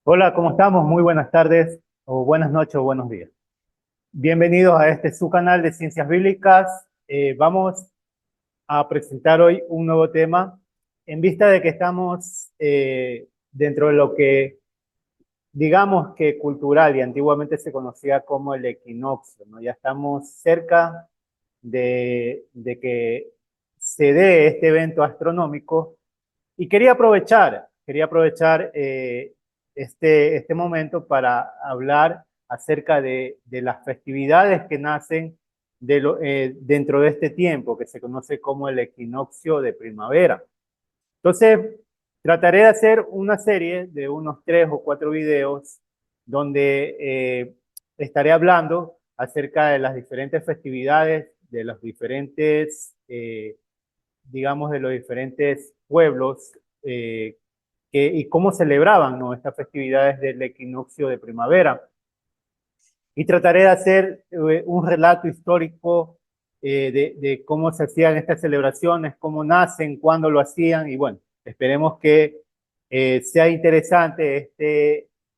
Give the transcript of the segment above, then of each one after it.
Hola, ¿cómo estamos? Muy buenas tardes, o buenas noches, o buenos días. Bienvenidos a este su canal de Ciencias Bíblicas. Vamos a presentar hoy un nuevo tema en vista de que estamos dentro de lo que digamos que cultural y antiguamente se conocía como el equinoccio, ¿no? Ya estamos cerca de que se dé este evento astronómico y quería aprovechar este momento para hablar acerca de las festividades que nacen dentro de este tiempo, que se conoce como el equinoccio de primavera. Entonces, trataré de hacer una serie de unos 3 o 4 videos donde estaré hablando acerca de las diferentes festividades, de los diferentes digamos, de los diferentes pueblos y cómo celebraban, ¿no?, estas festividades del equinoccio de primavera. Y trataré de hacer un relato histórico de cómo se hacían estas celebraciones, cómo nacen, cuándo lo hacían, y bueno, esperemos que sea interesante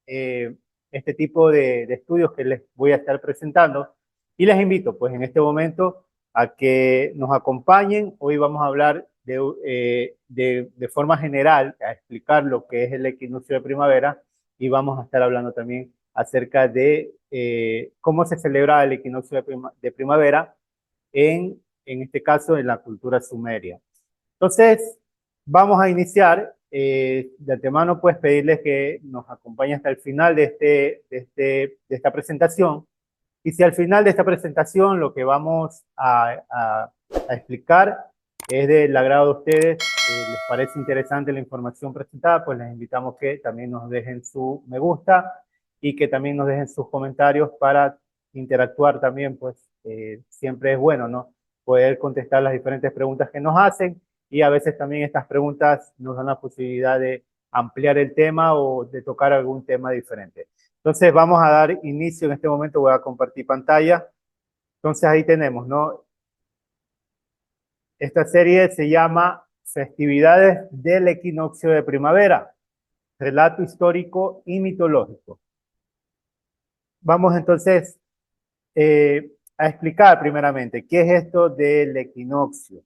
este tipo de estudios que les voy a estar presentando. Y les invito, pues, en este momento a que nos acompañen. Hoy vamos a hablar de forma general, a explicar lo que es el equinoccio de primavera, y vamos a estar hablando también acerca de cómo se celebra el equinoccio de primavera en este caso en la cultura sumeria. Entonces, vamos a iniciar. De antemano, pues pedirles que nos acompañen hasta el final de esta presentación. Y si al final de esta presentación lo que vamos a explicar es del agrado de ustedes, les parece interesante la información presentada, pues les invitamos que también nos dejen su me gusta y que también nos dejen sus comentarios para interactuar también, pues siempre es bueno, ¿no?, poder contestar las diferentes preguntas que nos hacen, y a veces también estas preguntas nos dan la posibilidad de ampliar el tema o de tocar algún tema diferente. Entonces vamos a dar inicio en este momento, voy a compartir pantalla. Entonces ahí tenemos, ¿no? Esta serie se llama Festividades del Equinoccio de Primavera, relato histórico y mitológico. Vamos entonces a explicar primeramente qué es esto del equinoccio.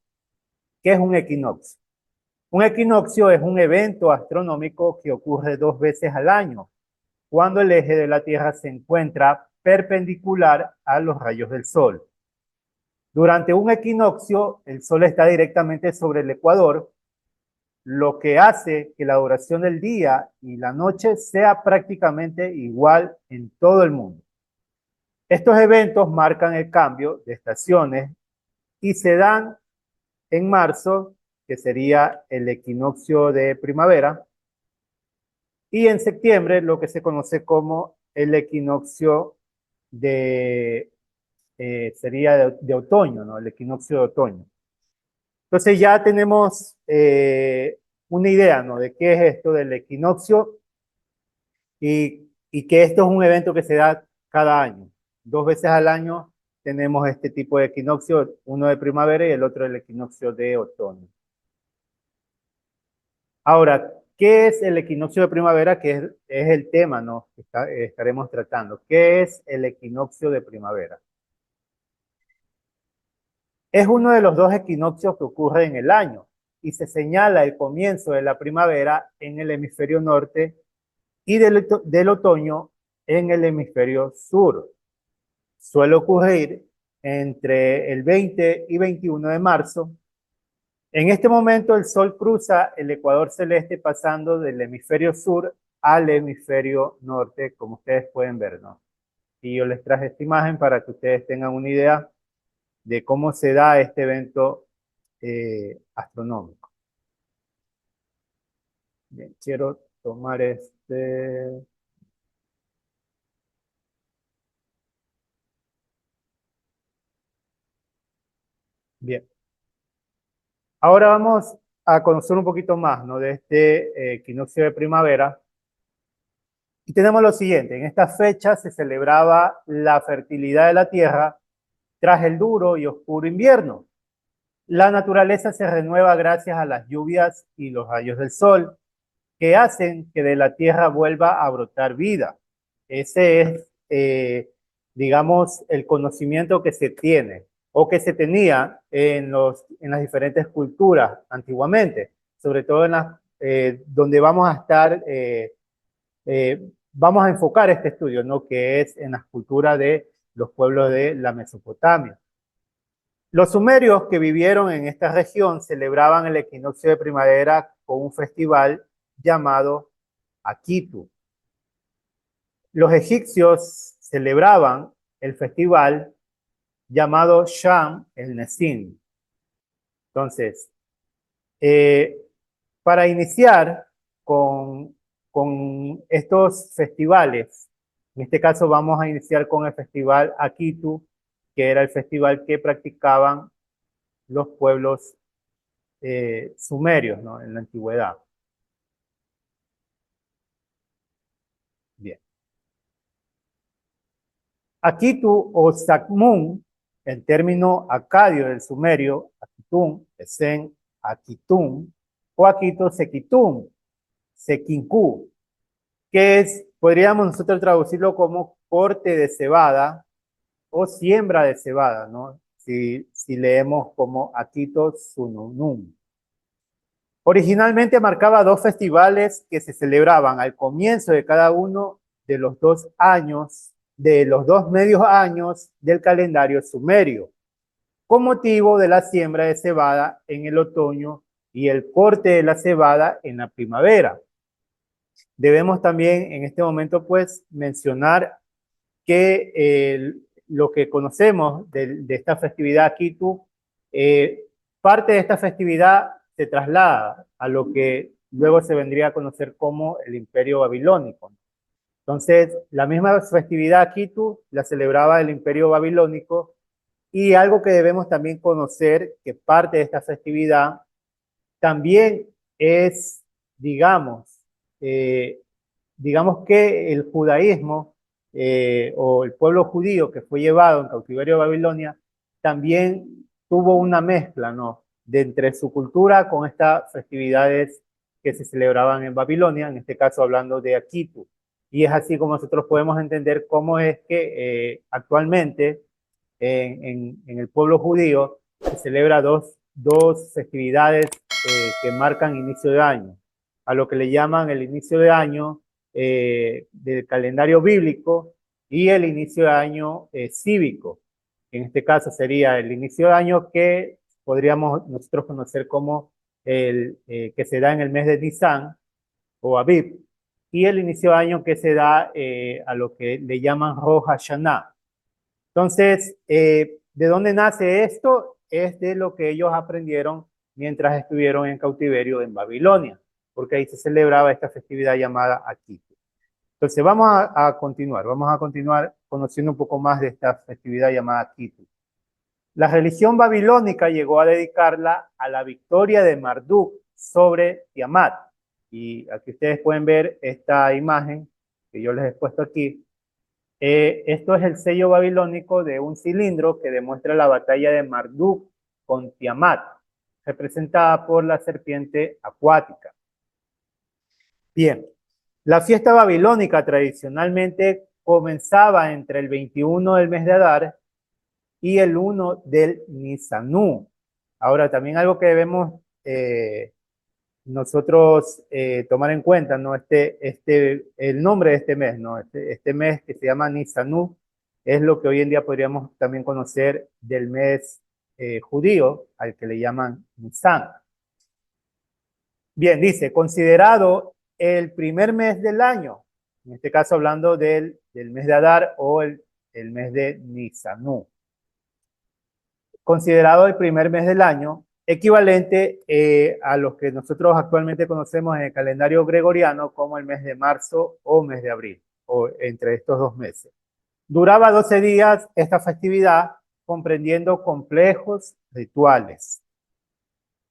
¿Qué es un equinoccio? Un equinoccio es un evento astronómico que ocurre 2 veces al año, cuando el eje de la Tierra se encuentra perpendicular a los rayos del Sol. Durante un equinoccio, el Sol está directamente sobre el ecuador, lo que hace que la duración del día y la noche sea prácticamente igual en todo el mundo. Estos eventos marcan el cambio de estaciones y se dan en marzo, que sería el equinoccio de primavera, y en septiembre, lo que se conoce como el equinoccio de, sería de otoño, ¿no?, el equinoccio de otoño. Entonces ya tenemos una idea, ¿no?, de qué es esto del equinoccio y que esto es un evento que se da cada año. 2 veces al año tenemos este tipo de equinoccio, uno de primavera y el otro el equinoccio de otoño. Ahora, ¿qué es el equinoccio de primavera? Que es el tema, ¿no?, que estaremos tratando. ¿Qué es el equinoccio de primavera? Es uno de los 2 equinoccios que ocurre en el año y se señala el comienzo de la primavera en el hemisferio norte y del otoño en el hemisferio sur. Suele ocurrir entre el 20 y 21 de marzo. En este momento el Sol cruza el ecuador celeste pasando del hemisferio sur al hemisferio norte, como ustedes pueden ver, ¿no? Y yo les traje esta imagen para que ustedes tengan una idea de cómo se da este evento astronómico. Bien, quiero tomar este. Bien. Ahora vamos a conocer un poquito más, ¿no?, de este equinoccio de primavera. Y tenemos lo siguiente: en esta fecha se celebraba la fertilidad de la tierra tras el duro y oscuro invierno. La naturaleza se renueva gracias a las lluvias y los rayos del sol. que hacen que de la tierra vuelva a brotar vida. Ese es, digamos, el conocimiento que se tiene o que se tenía en las diferentes culturas antiguamente, sobre todo en las donde vamos a estar, vamos a enfocar este estudio, ¿no? Que es en las culturas de los pueblos de la Mesopotamia. Los sumerios que vivieron en esta región celebraban el equinoccio de primavera con un festival llamado Akitu. Los egipcios celebraban el festival llamado Sham el Nessim. Entonces, para iniciar con estos festivales, en este caso vamos a iniciar con el festival Akitu, que era el festival que practicaban los pueblos sumerios, ¿no? En la antigüedad. Bien. Akitu o Sakmun, el término acadio del sumerio, Akitun, Esen, Akitun, o Akito Sekitum, Sekinku, que es, podríamos nosotros traducirlo como corte de cebada o siembra de cebada, ¿no? Si leemos como Akito Sununun. Originalmente marcaba dos festivales que se celebraban al comienzo de cada uno de los 2 años, de los 2 medios años del calendario sumerio, con motivo de la siembra de cebada en el otoño y el corte de la cebada en la primavera. Debemos también en este momento pues mencionar que lo que conocemos de esta festividad Kitu, parte de esta festividad se traslada a lo que luego se vendría a conocer como el Imperio Babilónico. Entonces, la misma festividad Kitu la celebraba el Imperio Babilónico y algo que debemos también conocer, que parte de esta festividad también es, digamos, digamos que el judaísmo o el pueblo judío que fue llevado en cautiverio a Babilonia también tuvo una mezcla, ¿no? De entre su cultura con estas festividades que se celebraban en Babilonia, en este caso hablando de Akitu. Y es así como nosotros podemos entender cómo es que actualmente en el pueblo judío se celebra dos festividades que marcan inicio de año, a lo que le llaman el inicio de año del calendario bíblico y el inicio de año cívico. En este caso sería el inicio de año que podríamos nosotros conocer como el que se da en el mes de Nisan o Aviv, y el inicio de año que se da a lo que le llaman Rosh Hashanah. Entonces, ¿de dónde nace esto? Es de lo que ellos aprendieron mientras estuvieron en cautiverio en Babilonia, porque ahí se celebraba esta festividad llamada Akitu. Entonces, vamos a continuar conociendo un poco más de esta festividad llamada Akitu. La religión babilónica llegó a dedicarla a la victoria de Marduk sobre Tiamat. Y aquí ustedes pueden ver esta imagen que yo les he puesto aquí. Esto es el sello babilónico de un cilindro que demuestra la batalla de Marduk con Tiamat, representada por la serpiente acuática. Bien, la fiesta babilónica tradicionalmente comenzaba entre el 21 del mes de Adar y el 1 del Nisanú. Ahora, también algo que debemos nosotros tomar en cuenta, ¿no? El nombre de este mes, ¿no? Este mes que se llama Nisanú es lo que hoy en día podríamos también conocer del mes judío, al que le llaman Nisan. Bien, dice, considerado el primer mes del año, en este caso hablando del mes de Adar o el mes de Nisanú. Considerado el primer mes del año, equivalente a los que nosotros actualmente conocemos en el calendario gregoriano como el mes de marzo o mes de abril, o entre estos 2 meses. Duraba 12 días esta festividad, comprendiendo complejos rituales.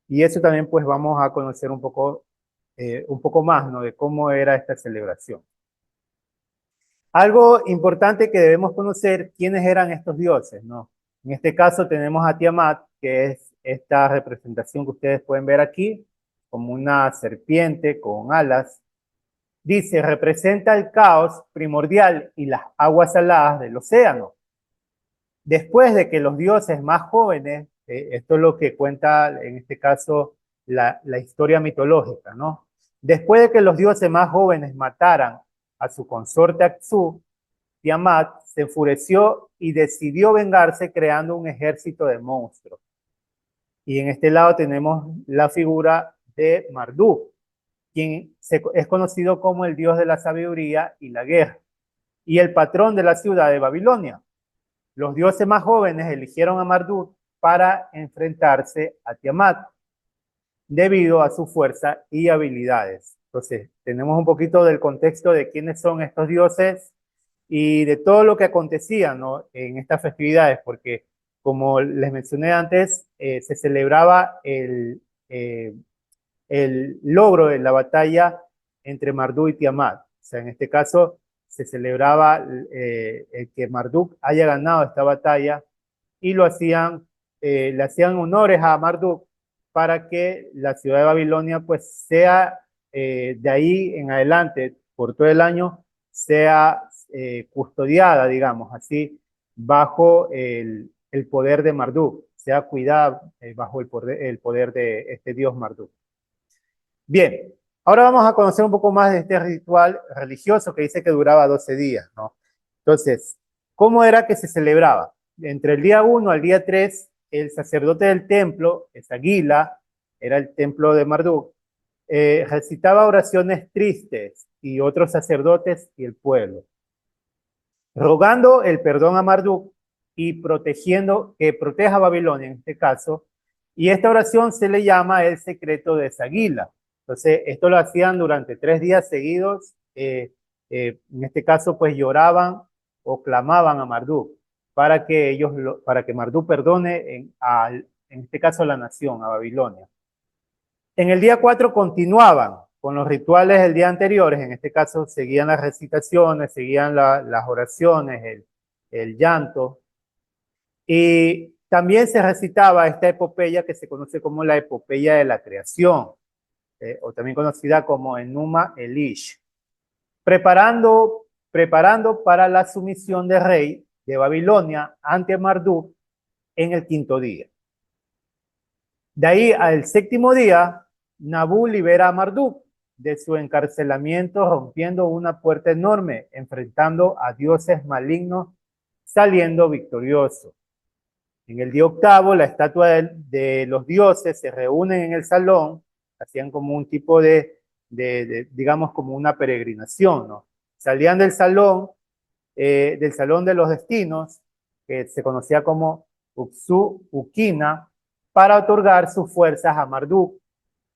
Y eso también pues vamos a conocer un poco más, ¿no? De cómo era esta celebración. Algo importante que debemos conocer, quiénes eran estos dioses, ¿no? En este caso tenemos a Tiamat, que es esta representación que ustedes pueden ver aquí, como una serpiente con alas, Dice, representa el caos primordial y las aguas saladas del océano. Después de que los dioses más jóvenes, esto es lo que cuenta en este caso la historia mitológica, ¿no? Después de que los dioses más jóvenes mataran a su consorte Aksu, Tiamat se enfureció y decidió vengarse creando un ejército de monstruos. Y en este lado tenemos la figura de Marduk, quien es conocido como el dios de la sabiduría y la guerra, y el patrón de la ciudad de Babilonia. Los dioses más jóvenes eligieron a Marduk para enfrentarse a Tiamat, debido a su fuerza y habilidades. Entonces, tenemos un poquito del contexto de quiénes son estos dioses y de todo lo que acontecía, ¿no?, en estas festividades, porque como les mencioné antes, se celebraba el logro de la batalla entre Marduk y Tiamat. O sea, en este caso se celebraba el que Marduk haya ganado esta batalla y lo hacían, le hacían honores a Marduk para que la ciudad de Babilonia pues sea de ahí en adelante, por todo el año, sea custodiada, digamos así, bajo el poder de Marduk, sea cuidada bajo el poder de este dios Marduk. Bien, ahora vamos a conocer un poco más de este ritual religioso que dice que duraba 12 días, ¿no? Entonces, ¿cómo era que se celebraba? Entre el día 1 al día 3, el sacerdote del templo, Esagila, era el templo de Marduk, recitaba oraciones tristes y otros sacerdotes y el pueblo, rogando el perdón a Marduk y protegiendo, que proteja a Babilonia en este caso, y esta oración se le llama el secreto de Esagila. Entonces, esto lo hacían durante 3 días seguidos, en este caso pues lloraban o clamaban a Marduk para que para que Marduk perdone en este caso a la nación, a Babilonia. En el día 4 continuaban con los rituales del día anteriores, en este caso seguían las recitaciones, seguían las oraciones, el llanto, y también se recitaba esta epopeya que se conoce como la epopeya de la creación, o también conocida como Enuma Elish, preparando para la sumisión del rey de Babilonia ante Marduk en el 5.º día. De ahí al 7.º día, Nabú libera a Marduk de su encarcelamiento, rompiendo una puerta enorme, enfrentando a dioses malignos, saliendo victorioso. En el día 8º, la estatua de los dioses se reúnen en el salón, hacían como un tipo digamos, como una peregrinación, ¿no? Salían del salón de los destinos, que se conocía como Uksu Ukina, para otorgar sus fuerzas a Marduk,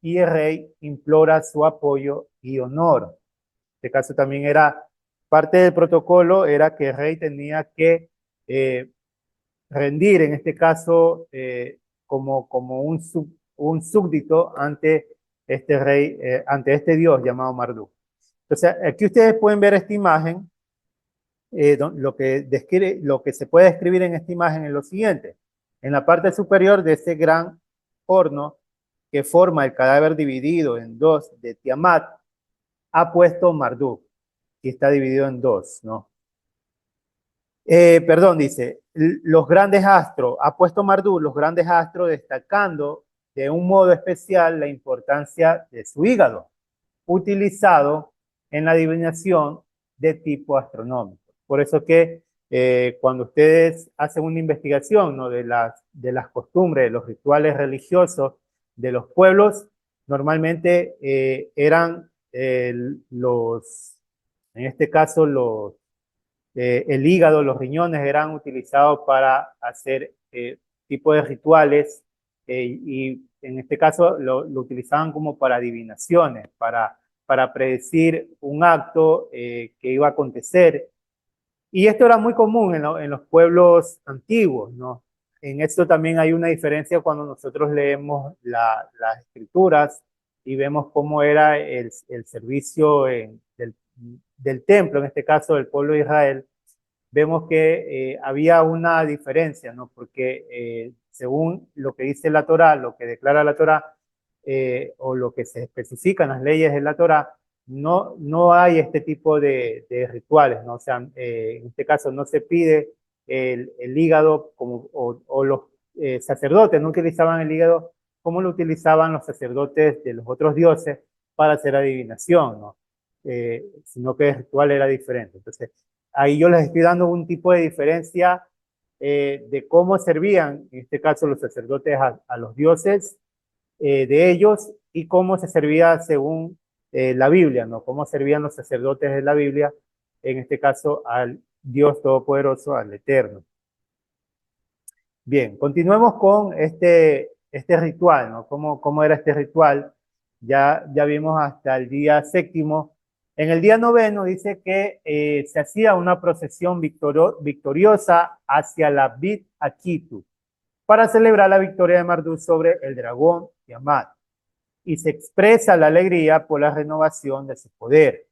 y el rey implora su apoyo y honor. En este caso también era parte del protocolo, era que el rey tenía que rendir, en este caso, como un súbdito ante este rey, ante este dios llamado Marduk. Entonces, aquí ustedes pueden ver esta imagen. Lo que se puede describir en esta imagen es lo siguiente. En la parte superior de este gran horno que forma el cadáver dividido en dos de Tiamat, ha puesto Marduk, y está dividido en dos, ¿no? Perdón, dice, los grandes astros, ha puesto Marduk los grandes astros, destacando de un modo especial la importancia de su hígado, utilizado en la adivinación de tipo astronómico. Por eso que cuando ustedes hacen una investigación, ¿no?, de las costumbres, de los rituales religiosos de los pueblos, normalmente eran en este caso, el hígado, los riñones eran utilizados para hacer tipo de rituales, y en este caso lo utilizaban como para adivinaciones, para predecir un acto que iba a acontecer. Y esto era muy común en los pueblos antiguos, ¿no? En esto también hay una diferencia cuando nosotros leemos las escrituras y vemos cómo era el servicio del templo, en este caso del pueblo de Israel. Vemos que había una diferencia, ¿no? Porque según lo que dice la Torá, lo que declara la Torá, o lo que se especifica en las leyes de la Torá, no hay este tipo de rituales, ¿no? O sea, en este caso no se pide el hígado como, o los sacerdotes no utilizaban el hígado como lo utilizaban los sacerdotes de los otros dioses para hacer adivinación, ¿no? Sino que el ritual era diferente. Entonces, ahí yo les estoy dando un tipo de diferencia de cómo servían, en este caso, los sacerdotes a los dioses de ellos y cómo se servía según la Biblia, ¿no? Cómo servían los sacerdotes de la Biblia, en este caso al Dios Todopoderoso, al Eterno. Bien, continuemos con este ritual, ¿no? ¿Cómo era este ritual? Ya vimos hasta el día séptimo. En el día noveno dice que se hacía una procesión victoriosa hacia la Bit Akitu para celebrar la victoria de Marduk sobre el dragón Tiamat. Y se expresa la alegría por la renovación de su poder.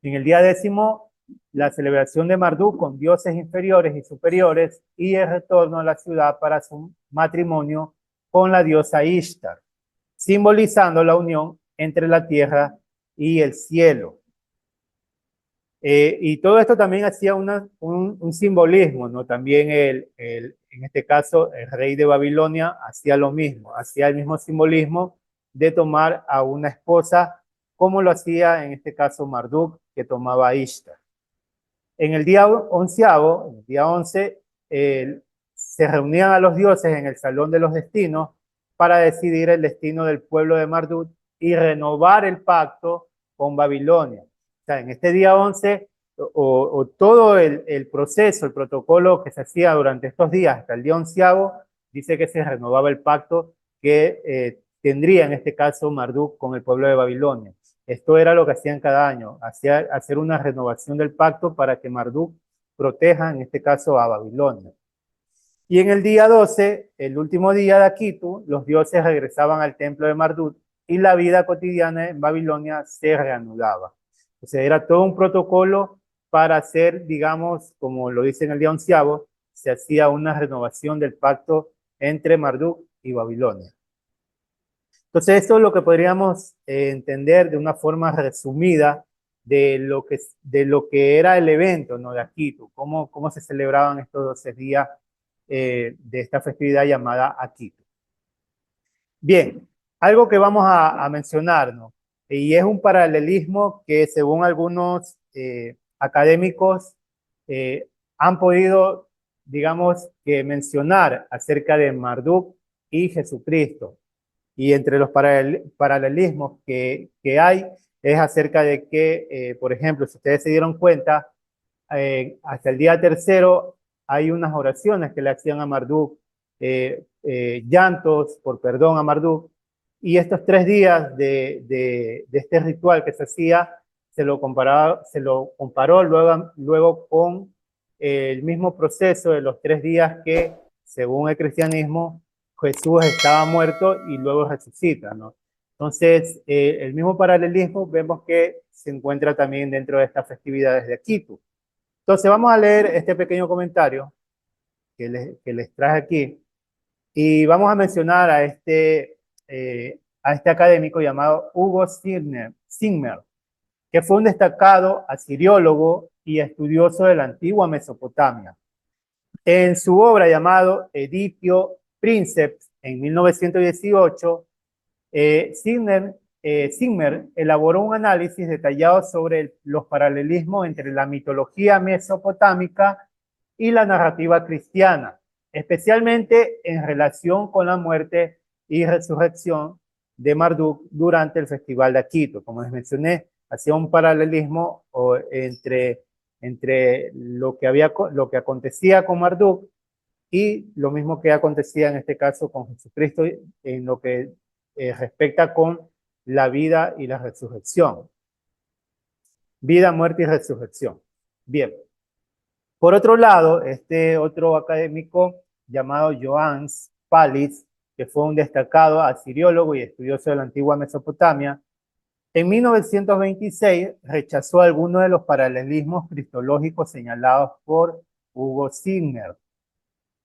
En el día décimo, la celebración de Marduk con dioses inferiores y superiores y el retorno a la ciudad para su matrimonio con la diosa Ishtar, simbolizando la unión entre la tierra y el cielo. Y todo esto también hacía un simbolismo, ¿no? También en este caso, el rey de Babilonia hacía lo mismo, hacía el mismo simbolismo de tomar a una esposa, como lo hacía en este caso Marduk, que tomaba a Ishtar. En el día onceavo, en el día 11, se reunían a los dioses en el Salón de los Destinos para decidir el destino del pueblo de Marduk y renovar el pacto con Babilonia. O sea, en este día 11, o todo el proceso, el protocolo que se hacía durante estos días hasta el día onceavo, dice que se renovaba el pacto que tendría en este caso Marduk con el pueblo de Babilonia. Esto era lo que hacían cada año, hacer una renovación del pacto para que Marduk proteja, en este caso, a Babilonia. Y en el día 12, el último día de Akitu, los dioses regresaban al templo de Marduk y la vida cotidiana en Babilonia se reanudaba. O sea, era todo un protocolo para hacer, digamos, como lo dice en el día onceavo, se hacía una renovación del pacto entre Marduk y Babilonia. Entonces, esto es lo que podríamos entender de una forma resumida de lo que era el evento, ¿no? De Akitu, cómo se celebraban estos 12 días de esta festividad llamada Akitu. Bien, algo que vamos a mencionar, ¿no? Y es un paralelismo que según algunos académicos han podido, digamos, que mencionar acerca de Marduk y Jesucristo. Y entre los paralelismos que hay es acerca de que, por ejemplo, si ustedes se dieron cuenta, hasta el día tercero hay unas oraciones que le hacían a Marduk, llantos por perdón a Marduk, y estos 3 días de este ritual que se hacía, se lo comparó luego con el mismo proceso de los 3 días que, según el cristianismo, Jesús estaba muerto y luego resucita, ¿no? Entonces, el mismo paralelismo vemos que se encuentra también dentro de estas festividades de Akitu. Entonces, vamos a leer este pequeño comentario que les traje aquí y vamos a mencionar a este académico llamado Hugo Zimmer, que fue un destacado asiriólogo y estudioso de la antigua Mesopotamia. En su obra llamado Editio Princeps, en 1918, Zimmer elaboró un análisis detallado sobre los paralelismos entre la mitología mesopotámica y la narrativa cristiana, especialmente en relación con la muerte y resurrección de Marduk durante el Festival de Akitu. Como les mencioné, hacía un paralelismo entre lo que acontecía con Marduk y lo mismo que acontecía en este caso con Jesucristo en lo que respecta con la vida y la resurrección. Vida, muerte y resurrección. Bien. Por otro lado, este otro académico llamado Johannes Palis, que fue un destacado asiriólogo y estudioso de la antigua Mesopotamia, en 1926 rechazó algunos de los paralelismos cristológicos señalados por Hugo Zimmer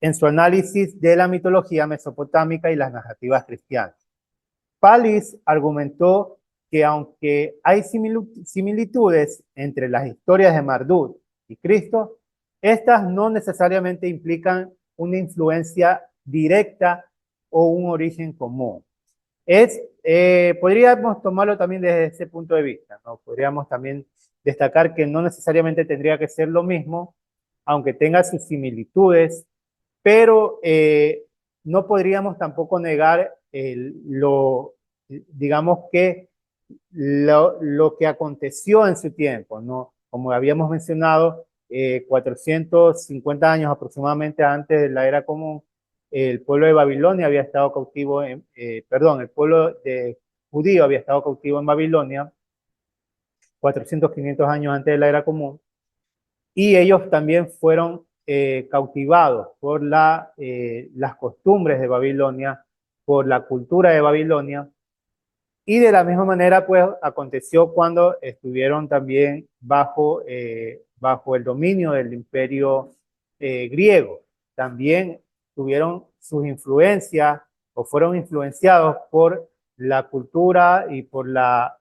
en su análisis de la mitología mesopotámica y las narrativas cristianas. Palis argumentó que aunque hay similitudes entre las historias de Marduk y Cristo, estas no necesariamente implican una influencia directa o un origen común. Podríamos tomarlo también desde ese punto de vista, ¿no? Podríamos también destacar que no necesariamente tendría que ser lo mismo, aunque tenga sus similitudes, pero no podríamos tampoco negar digamos que lo que aconteció en su tiempo, ¿no? Como habíamos mencionado, 450 años aproximadamente antes de la era común, el pueblo de Babilonia había estado cautivo, perdón, el pueblo de judío había estado cautivo en Babilonia 400, 500 años antes de la era común, y ellos también fueron cautivados por las costumbres de Babilonia, por la cultura de Babilonia, y de la misma manera, pues, aconteció cuando estuvieron también bajo el dominio del imperio griego. También tuvieron sus influencias o fueron influenciados por la cultura y por la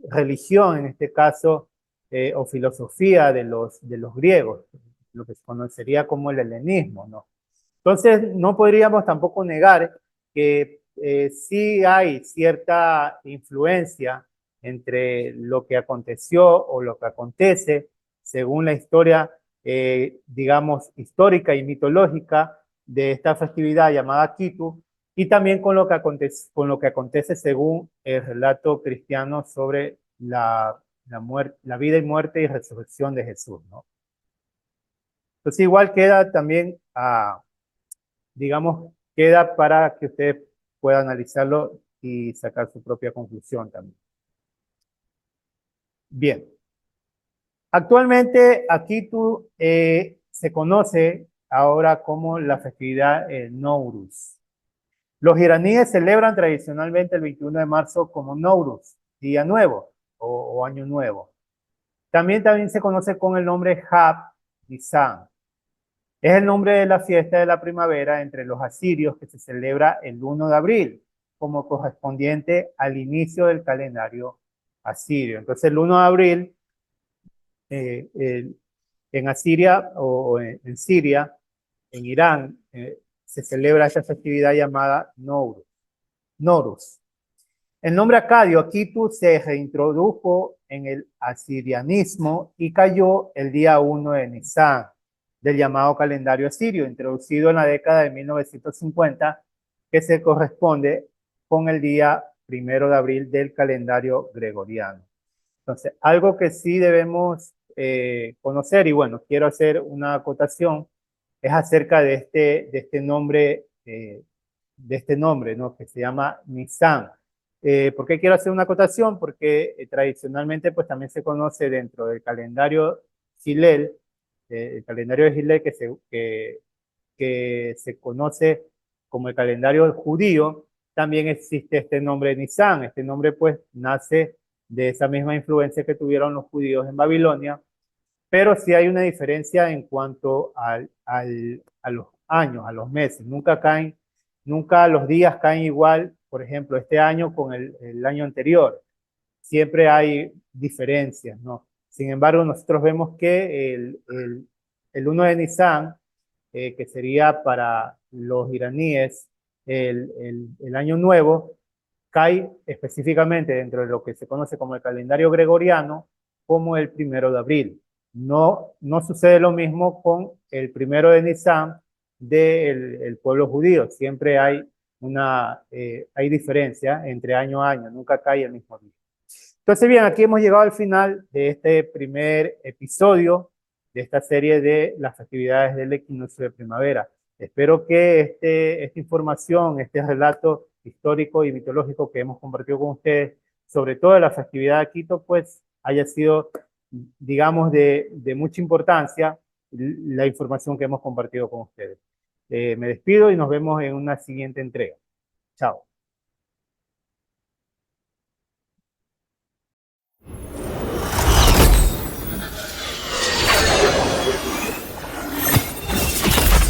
religión, en este caso, o filosofía de los griegos, lo que se conocería como el helenismo, ¿no? Entonces, no podríamos tampoco negar que sí hay cierta influencia entre lo que aconteció o lo que acontece según la historia, digamos, histórica y mitológica de esta festividad llamada Kitu, y también con lo que acontece según el relato cristiano sobre la vida y muerte y resurrección de Jesús, ¿no? Entonces, igual queda también digamos, queda para que usted pueda analizarlo y sacar su propia conclusión también. Bien. Actualmente Akitu se conoce ahora como la festividad Nowruz. Los iraníes celebran tradicionalmente el 21 de marzo como Nowruz, Día Nuevo o Año Nuevo. También se conoce con el nombre Hab Nisan. Es el nombre de la fiesta de la primavera entre los asirios que se celebra el 1 de abril, como correspondiente al inicio del calendario asirio. Entonces, el 1 de abril, en Asiria o en Siria, en Irán, se celebra esta festividad llamada Nowruz. El nombre acadio, Akitu, se reintrodujo en el asirianismo y cayó el día 1 de Nisan, del llamado calendario asirio, introducido en la década de 1950, que se corresponde con el día 1 de abril del calendario gregoriano. Entonces, algo que sí debemos conocer, y bueno, quiero hacer una acotación, es acerca de este nombre, ¿no? Que se llama Nisan. ¿Por qué quiero hacer una acotación? Porque tradicionalmente pues también se conoce dentro del calendario Hillel, el calendario de Hillel que se conoce como el calendario judío, también existe este nombre Nisan. Este nombre pues nace de esa misma influencia que tuvieron los judíos en Babilonia, pero sí hay una diferencia en cuanto a los años, a los meses. Nunca los días caen igual, por ejemplo, este año con el año anterior. Siempre hay diferencias, ¿no? Sin embargo, nosotros vemos que el 1 de Nisan, que sería para los iraníes el año nuevo, cae específicamente dentro de lo que se conoce como el calendario gregoriano, como el 1 de abril. No sucede lo mismo con el 1 de Nisan del pueblo judío. Siempre hay diferencia entre año a año, nunca cae el mismo día. Entonces, bien, aquí hemos llegado al final de este primer episodio de esta serie de las festividades del equinoccio de primavera. Espero que esta información, este relato histórico y mitológico que hemos compartido con ustedes, sobre todo la festividad de Quito, pues haya sido, digamos, de mucha importancia la información que hemos compartido con ustedes. Me despido y nos vemos en una siguiente entrega. Chao.